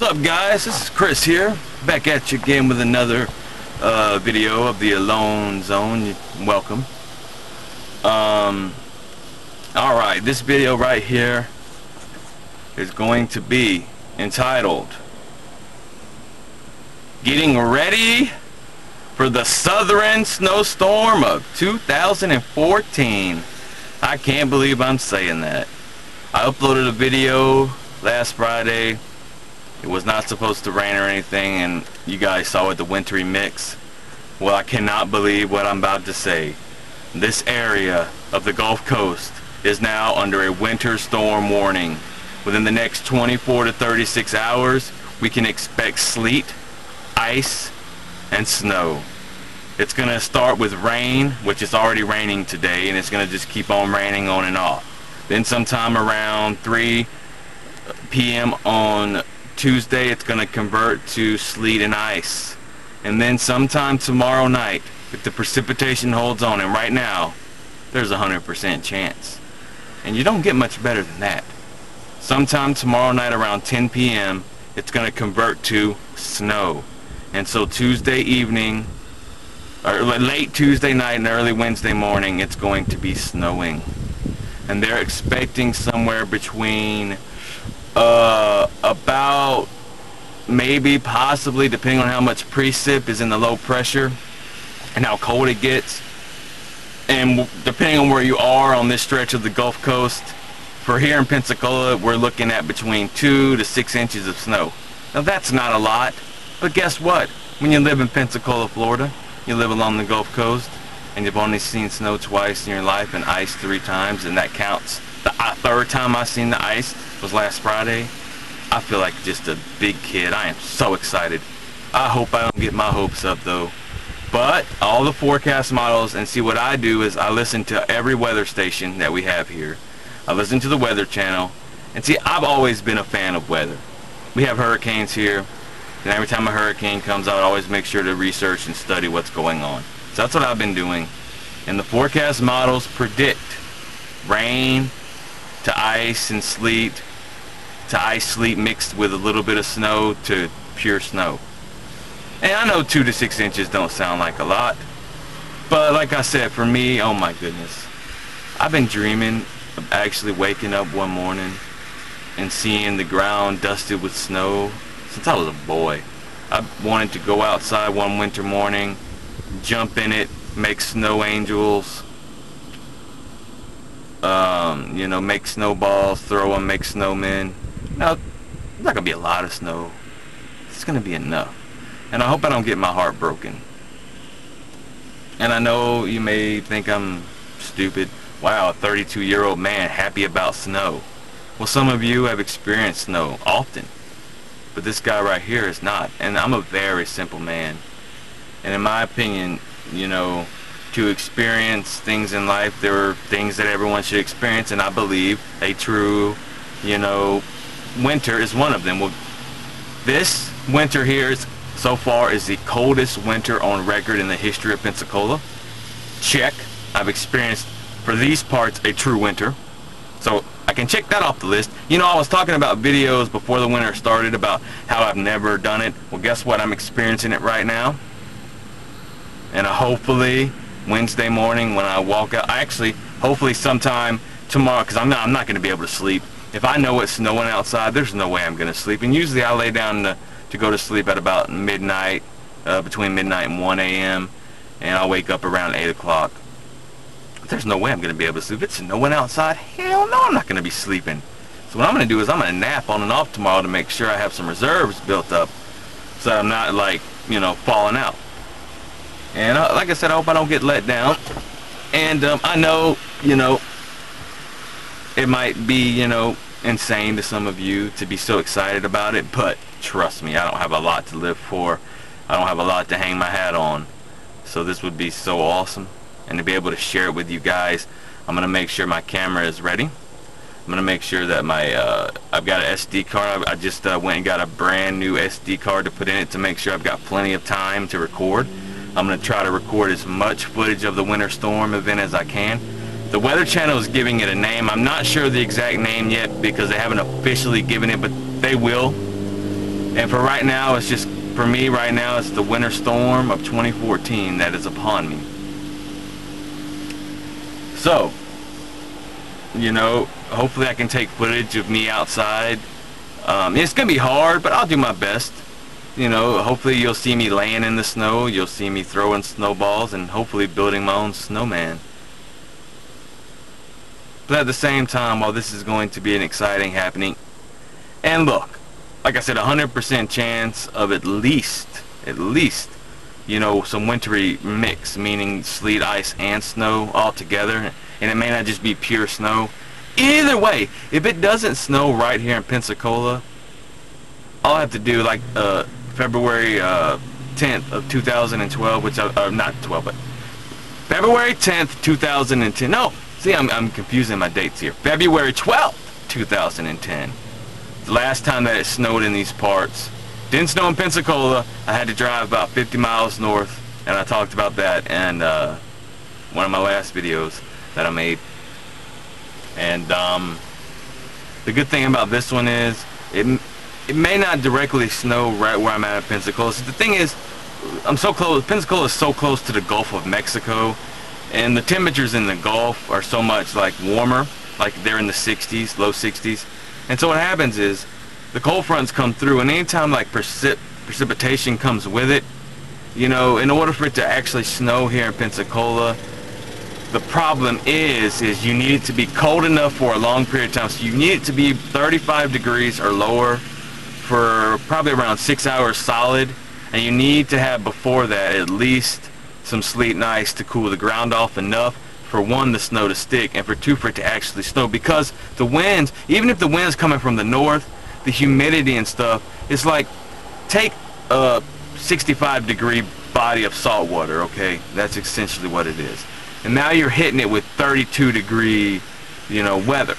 What's up, guys? This is Chris here, back at you again with another video of the Alone Zone. Welcome. Alright, this video right here is going to be entitled Getting Ready for the Southern Snowstorm of 2014. I can't believe I'm saying that. I uploaded a video last Friday. It was not supposed to rain or anything, and you guys saw it, the wintry mix. Well, I cannot believe what I'm about to say. This area of the Gulf Coast is now under a winter storm warning. Within the next 24 to 36 hours, we can expect sleet, ice, and snow. It's going to start with rain, which is already raining today, and it's going to just keep on raining on and off. Then sometime around 3 p.m. on Tuesday, it's going to convert to sleet and ice. And then sometime tomorrow night, if the precipitation holds on, and right now, there's a 100% chance. And you don't get much better than that. Sometime tomorrow night around 10 p.m., it's going to convert to snow. And so Tuesday evening, or late Tuesday night and early Wednesday morning, it's going to be snowing. And they're expecting somewhere between about maybe possibly, depending on how much precip is in the low pressure and how cold it gets, and depending on where you are on this stretch of the Gulf Coast, for here in Pensacola we're looking at between 2 to 6 inches of snow. Now that's not a lot, but guess what? When you live in Pensacola, Florida, you live along the Gulf Coast, and you've only seen snow twice in your life and ice 3 times, and that counts. The third time I seen the ice was last Friday. I feel like just a big kid. I am so excited. I hope I don't get my hopes up though. But all the forecast models, and see, what I do is I listen to every weather station that we have here. I listen to the Weather Channel, and see, I've always been a fan of weather. We have hurricanes here, and every time a hurricane comes out, I always make sure to research and study what's going on. So that's what I've been doing. And the forecast models predict rain to ice and sleet, to ice sleet mixed with a little bit of snow to pure snow. And I know 2 to 6 inches don't sound like a lot, but like I said, for me, oh my goodness, I've been dreaming of actually waking up one morning and seeing the ground dusted with snow since I was a boy. I wanted to go outside one winter morning, jump in it, make snow angels, you know, make snowballs, throw them, make snowmen. Now, there's not going to be a lot of snow. It's going to be enough. And I hope I don't get my heart broken. And I know you may think I'm stupid. Wow, a 32-year-old man happy about snow. Well, some of you have experienced snow often, but this guy right here is not. And I'm a very simple man. And in my opinion, you know, to experience things in life, there are things that everyone should experience, and I believe a true, you know, winter is one of them. Well, this winter here is, so far, is the coldest winter on record in the history of Pensacola. Check. I've experienced, for these parts, a true winter. So I can check that off the list. You know, I was talking about videos before the winter started about how I've never done it. Well, guess what? I'm experiencing it right now. And hopefully Wednesday morning when I walk out, hopefully sometime tomorrow, because I'm not going to be able to sleep. If I know it's snowing outside, there's no way I'm going to sleep. And usually I lay down to go to sleep at about midnight, between midnight and 1 a.m. and I'll wake up around 8 o'clock. There's no way I'm going to be able to sleep. It's snowing outside. Hell no, I'm not going to be sleeping. So what I'm going to do is I'm going to nap on and off tomorrow to make sure I have some reserves built up so that I'm not, like, you know, falling out. And like I said, I hope I don't get let down. And I know, you know, it might be, you know, insane to some of you to be so excited about it, but trust me, I don't have a lot to live for. I don't have a lot to hang my hat on. So this would be so awesome. And to be able to share it with you guys, I'm going to make sure my camera is ready. I'm going to make sure that my, I've got an SD card. I just went and got a brand new SD card to put in it to make sure I've got plenty of time to record. I'm going to try to record as much footage of the winter storm event as I can. The Weather Channel is giving it a name. I'm not sure the exact name yet because they haven't officially given it, but they will. And for right now, it's just, for me right now, it's the winter storm of 2014 that is upon me. So, you know, hopefully I can take footage of me outside. It's gonna be hard, but I'll do my best. You know, hopefully you'll see me laying in the snow, you'll see me throwing snowballs, and hopefully building my own snowman. But at the same time, while this is going to be an exciting happening, and look, like I said, 100% chance of at least, you know, some wintry mix, meaning sleet, ice, and snow all together, and it may not just be pure snow. Either way, if it doesn't snow right here in Pensacola, I'll have to do like February 10th of 2012, which not 12, but February 10th, 2010. No, see, I'm confusing my dates here. February 12th, 2010. The last time that it snowed in these parts. Didn't snow in Pensacola. I had to drive about 50 miles north, and I talked about that in one of my last videos that I made. And the good thing about this one is it may not directly snow right where I'm at in Pensacola. So the thing is, I'm so close. Pensacola is so close to the Gulf of Mexico, and the temperatures in the Gulf are so much like warmer, like they're in the 60s, low 60s. And so what happens is the cold fronts come through, and anytime like precipitation comes with it, you know, in order for it to actually snow here in Pensacola, the problem is you need it to be cold enough for a long period of time. So you need it to be 35 degrees or lower for probably around 6 hours solid, and you need to have before that at least some sleet and ice to cool the ground off enough for one, the snow to stick, and for two, for it to actually snow. Because the winds, even if the wind's coming from the north, the humidity and stuff, it's like, take a 65 degree body of salt water, okay? That's essentially what it is. And now you're hitting it with 32 degree, you know, weather.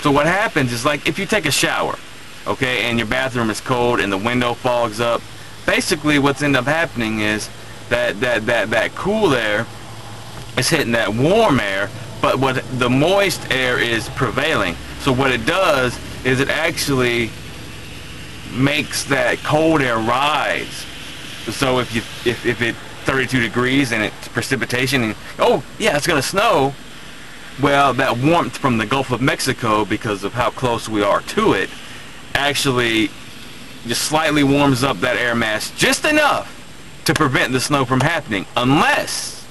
So what happens is, like, if you take a shower, okay, and your bathroom is cold and the window fogs up, basically what's end up happening is that cool air is hitting that warm air, but what the moist air is prevailing. So what it does is it actually makes that cold air rise. So if it's 32 degrees and it's precipitation, and oh yeah, it's gonna snow, well, that warmth from the Gulf of Mexico, because of how close we are to it, actually just slightly warms up that air mass just enough to prevent the snow from happening, unless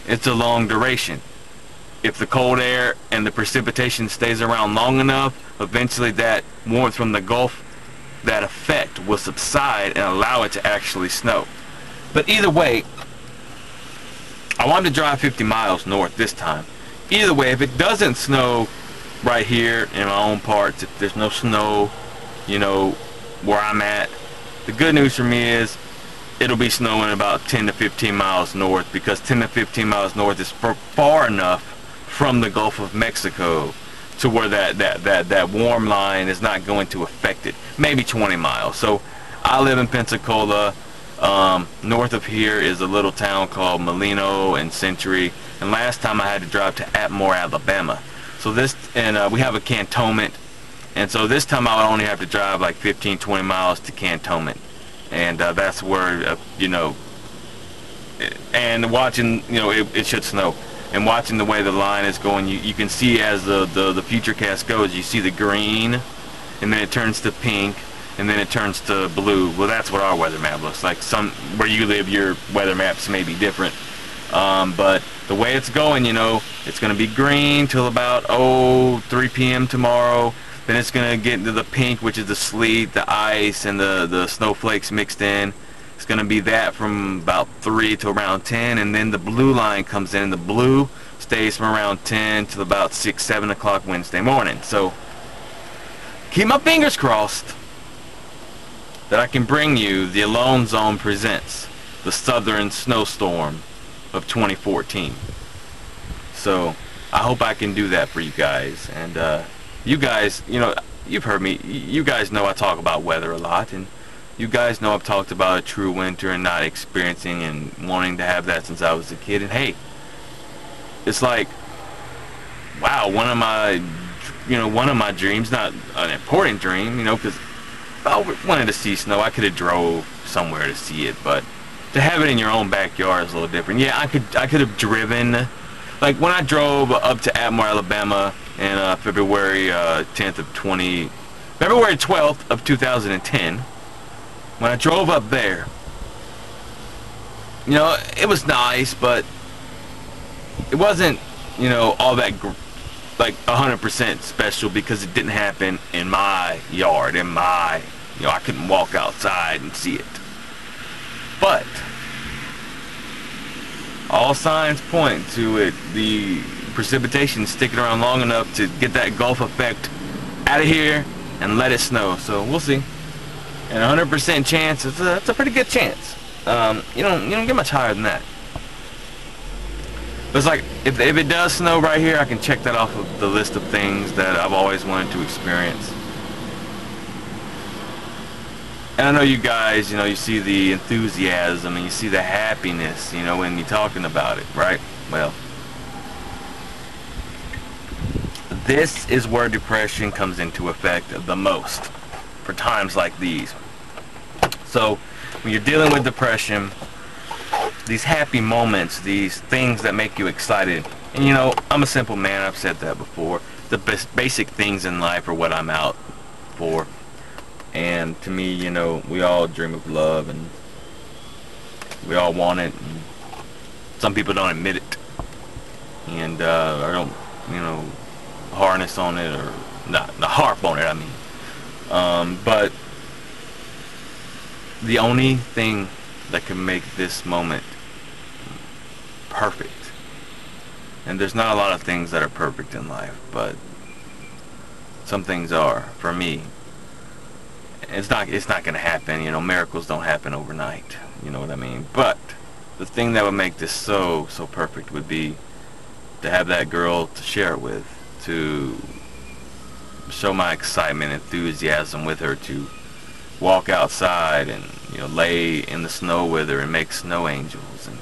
it's a long duration. If the cold air and the precipitation stays around long enough, eventually that warmth from the Gulf, that effect will subside and allow it to actually snow. But either way, I wanted to drive 50 miles north this time. Either way, if it doesn't snow right here in my own parts, if there's no snow, you know, where I'm at, the good news for me is it'll be snowing about 10 to 15 miles north, because 10 to 15 miles north is far enough from the Gulf of Mexico to where that warm line is not going to affect it. Maybe 20 miles. So I live in Pensacola. North of here is a little town called Molino and Century, and last time I had to drive to Atmore, Alabama. So this, and we have a cantonment, and so this time I would only have to drive like 15-20 miles to cantonment. And that's where, you know, and watching, you know, it should snow. And watching the way the line is going, you can see as the future cast goes, you see the green, and then it turns to pink, and then it turns to blue. Well, that's what our weather map looks like. Where you live, your weather maps may be different. But the way it's going, you know, it's going to be green till about 3 p.m. tomorrow. Then it's going to get into the pink, which is the sleet, the ice, and the snowflakes mixed in. It's going to be that from about 3 to around 10, and then the blue line comes in, and the blue stays from around 10 to about 6, 7 o'clock Wednesday morning. So keep my fingers crossed that I can bring you the Alone Zone Presents the Southern Snowstorm of 2014. So I hope I can do that for you guys. And you guys, you know, you've heard me, you guys know I talk about weather a lot, and you guys know I've talked about a true winter and not experiencing and wanting to have that since I was a kid. And hey, it's like, wow, one of my dreams, not an important dream, you know, because if I wanted to see snow, I could have drove somewhere to see it, but to have it in your own backyard is a little different. Yeah, I could have driven, like when I drove up to Atmore, Alabama in February 12th of 2010. When I drove up there, you know, it was nice, but it wasn't, you know, all that like 100% special because it didn't happen in my yard, in my, you know, I couldn't walk outside and see it. But all signs point to it, the precipitation sticking around long enough to get that Gulf effect out of here and let it snow. So we'll see. And 100% chance, that's a pretty good chance. You don't get much higher than that. But it's like, if it does snow right here, I can check that off of the list of things that I've always wanted to experience. And I know you guys, you know, you see the enthusiasm and you see the happiness, you know, when you're talking about it, right? Well, this is where depression comes into effect the most for times like these. So when you're dealing with depression, these happy moments, these things that make you excited, and you know, I'm a simple man, I've said that before, the basic things in life are what I'm out for. And to me, you know, we all dream of love and we all want it, and some people don't admit it and or don't, you know, harness on it, or not harp on it, I mean. But the only thing that can make this moment perfect, and there's not a lot of things that are perfect in life, but some things are, for me. It's not going to happen, you know, miracles don't happen overnight, you know what I mean? But the thing that would make this so perfect would be to have that girl to share it with, to show my excitement, enthusiasm with her, to walk outside and, you know, lay in the snow with her and make snow angels and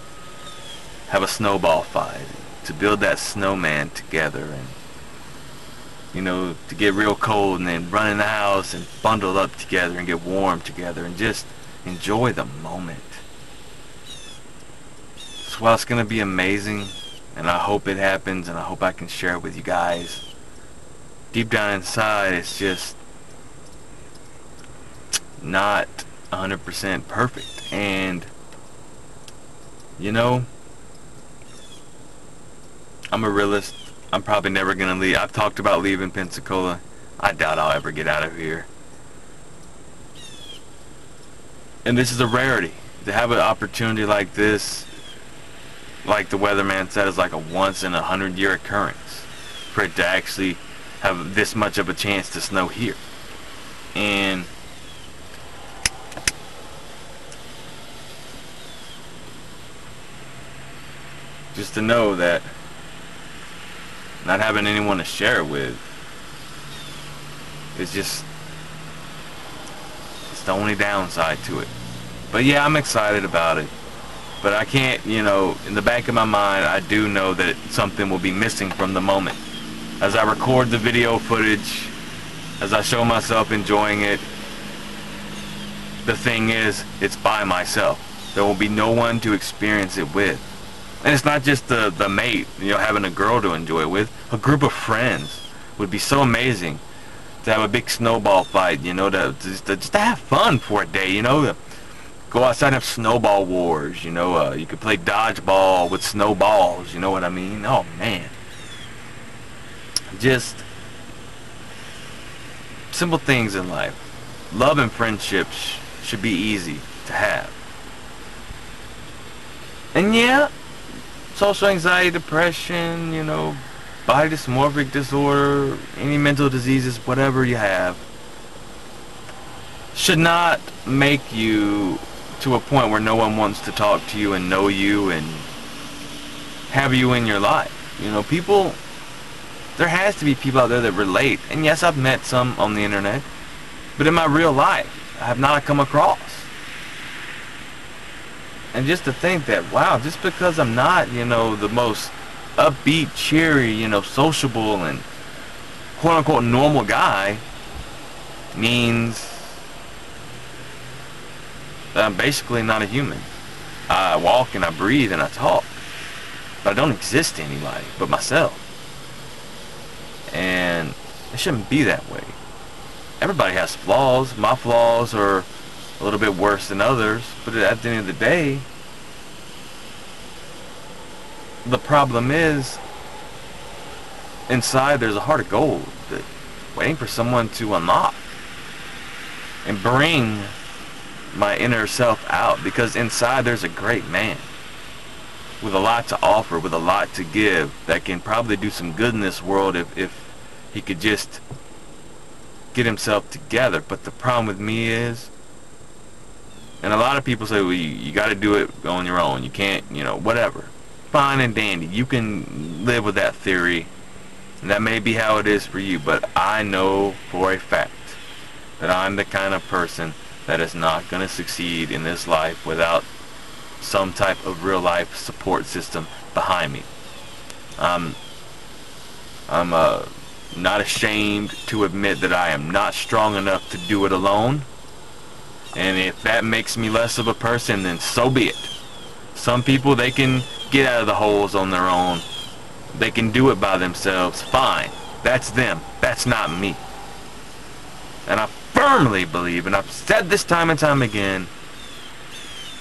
have a snowball fight, to build that snowman together, and, you know, to get real cold and then run in the house and bundle up together and get warm together and just enjoy the moment. So while it's going to be amazing, and I hope it happens, and I hope I can share it with you guys, deep down inside it's just not 100% perfect. And you know, I'm a realist. I'm probably never gonna leave. I've talked about leaving Pensacola. I doubt I'll ever get out of here. And this is a rarity. To have an opportunity like this, like the weatherman said, is like a once in 100-year occurrence for it to actually have this much of a chance to snow here. And just to know that not having anyone to share it with is just, it's the only downside to it. But yeah, I'm excited about it. But I can't, you know, in the back of my mind, I do know that something will be missing from the moment. As I record the video footage, as I show myself enjoying it, the thing is, it's by myself. There will be no one to experience it with. And it's not just the mate, you know, having a girl to enjoy it with. A group of friends would be so amazing to have a big snowball fight, you know, just to have fun for a day, you know, to go outside and have snowball wars, you know, you could play dodgeball with snowballs, you know what I mean? Oh, man. Just simple things in life. Love and friendships should be easy to have. And yeah, social anxiety, depression, you know, body dysmorphic disorder, any mental diseases, whatever you have, should not make you to a point where no one wants to talk to you and know you and have you in your life. You know, people, there has to be people out there that relate. And yes, I've met some on the internet, but in my real life, I have not come across. And just to think that, wow, just because I'm not, you know, the most upbeat, cheery, you know, sociable and quote-unquote normal guy means that I'm basically not a human. I walk and I breathe and I talk, but I don't exist to anybody but myself. And it shouldn't be that way. Everybody has flaws. My flaws are a little bit worse than others, but at the end of the day, the problem is inside there's a heart of gold that waiting for someone to unlock and bring my inner self out, because inside there's a great man with a lot to offer, with a lot to give, that can probably do some good in this world if he could just get himself together. But the problem with me is, and a lot of people say, well, you got to do it on your own, you can't, whatever. Fine and dandy, you can live with that theory, and that may be how it is for you, but I know for a fact that I'm the kind of person that is not going to succeed in this life without some type of real life support system behind me. I'm not ashamed to admit that I am not strong enough to do it alone, and if that makes me less of a person, then so be it. Some people, they can get out of the holes on their own, they can do it by themselves, fine, that's them, that's not me. And I firmly believe, and I've said this time and time again,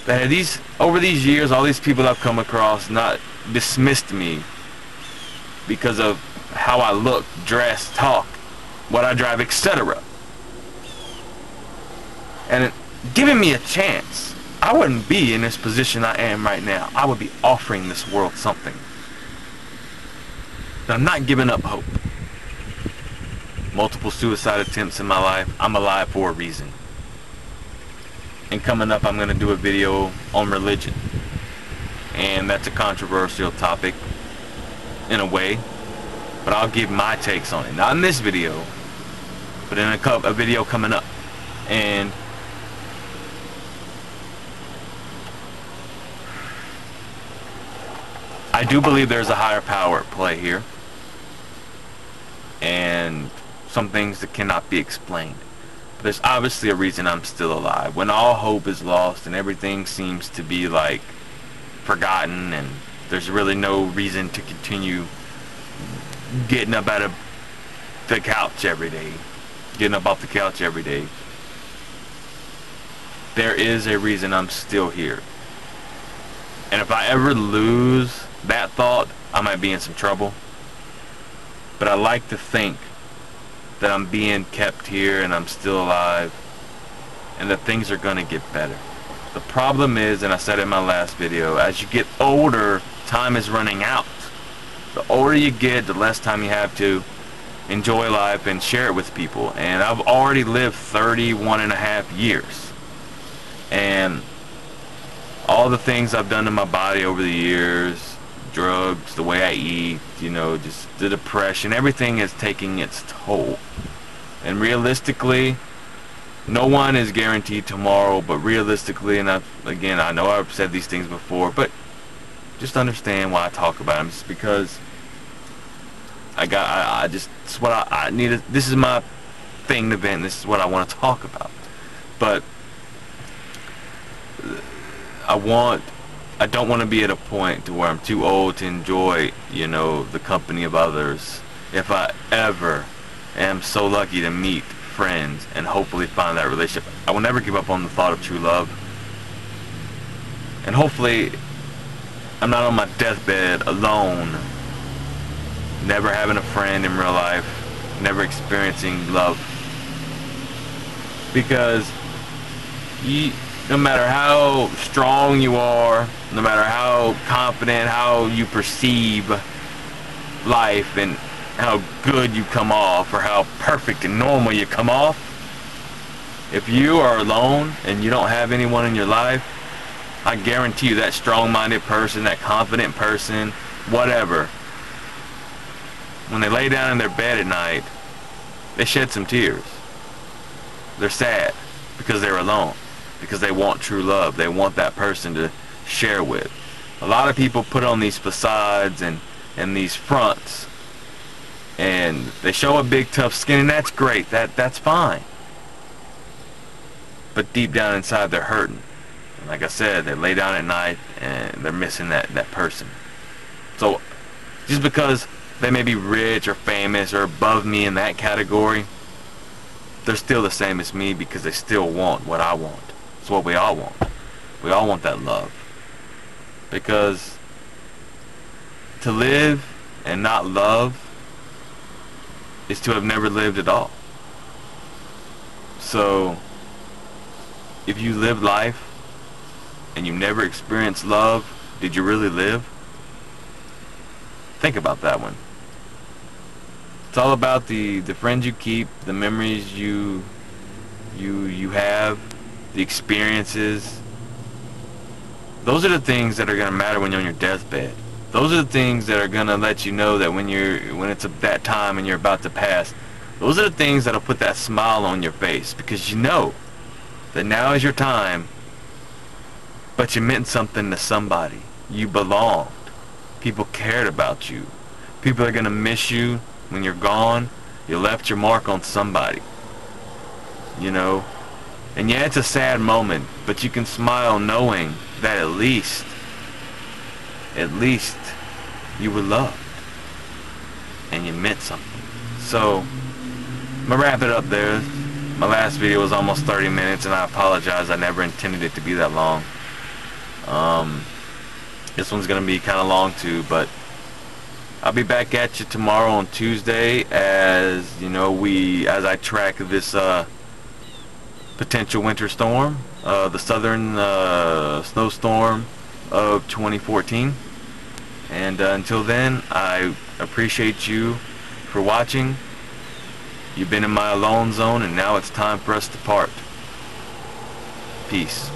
that over these years, all these people I've come across not dismissed me because of how I look, dress, talk, what I drive, etc. And giving me a chance, I wouldn't be in this position I am right now. I would be offering this world something. But I'm not giving up hope. Multiple suicide attempts in my life. I'm alive for a reason. And coming up, I'm going to do a video on religion. And that's a controversial topic in a way, but I'll give my takes on it. Not in this video, but in a video coming up. And I do believe there's a higher power at play here, and some things that cannot be explained. But there's obviously a reason I'm still alive. When all hope is lost and everything seems to be like forgotten, and there's really no reason to continue getting up out of the couch every day, getting up off the couch every day, there is a reason I'm still here. And if I ever lose that thought, I might be in some trouble. But I like to think that I'm being kept here and I'm still alive, and that things are going to get better. The problem is, and I said in my last video, as you get older, time is running out. The older you get, the less time you have to enjoy life and share it with people. And I've already lived 31 and a half years. And all the things I've done to my body over the years, drugs, the way I eat, just the depression, everything is taking its toll. And realistically, no one is guaranteed tomorrow, but realistically, and I know I've said these things before, but just understand why I talk about them. It's because it's what I need. This is my thing to vent. This is what I want to talk about. But I don't want to be at a point to where I'm too old to enjoy, the company of others. If I ever am so lucky to meet friends and hopefully find that relationship, I will never give up on the thought of true love. And hopefully I'm not on my deathbed alone, never having a friend in real life, never experiencing love. Because no matter how strong you are, no matter how confident, how you perceive life, and how good you come off, or how perfect and normal you come off, if you are alone and you don't have anyone in your life, I guarantee you that strong-minded person, that confident person, whatever, when they lay down in their bed at night, they shed some tears. They're sad because they're alone, because they want true love. They want that person to share with. A lot of people put on these facades and these fronts, and they show a big tough skin, and that's great. That's fine. But deep down inside, they're hurting. Like I said, they lay down at night and they're missing that person. So just because they may be rich or famous or above me in that category, they're still the same as me because they still want what I want. It's what we all want. We all want that love. Because to live and not love is to have never lived at all. So if you live life and you never experienced love, did you really live? Think about that one. It's all about the friends you keep, the memories you have, the experiences. Those are the things that are going to matter when you're on your deathbed. Those are the things that are going to let you know that when it's that time and you're about to pass, those are the things that'll put that smile on your face, because you know that now is your time, but you meant something to somebody. You belonged. People cared about you. People are going to miss you when you're gone. You left your mark on somebody. You know? And yeah, it's a sad moment, but you can smile knowing that at least you were loved. And you meant something. So, I'm going to wrap it up there. My last video was almost 30 minutes, and I apologize. I never intended it to be that long. This one's going to be kind of long too, but I'll be back at you tomorrow on Tuesday as I track this potential winter storm, the southern snowstorm of 2014. And until then, I appreciate you for watching. You've been in my alone zone, and now it's time for us to part. Peace.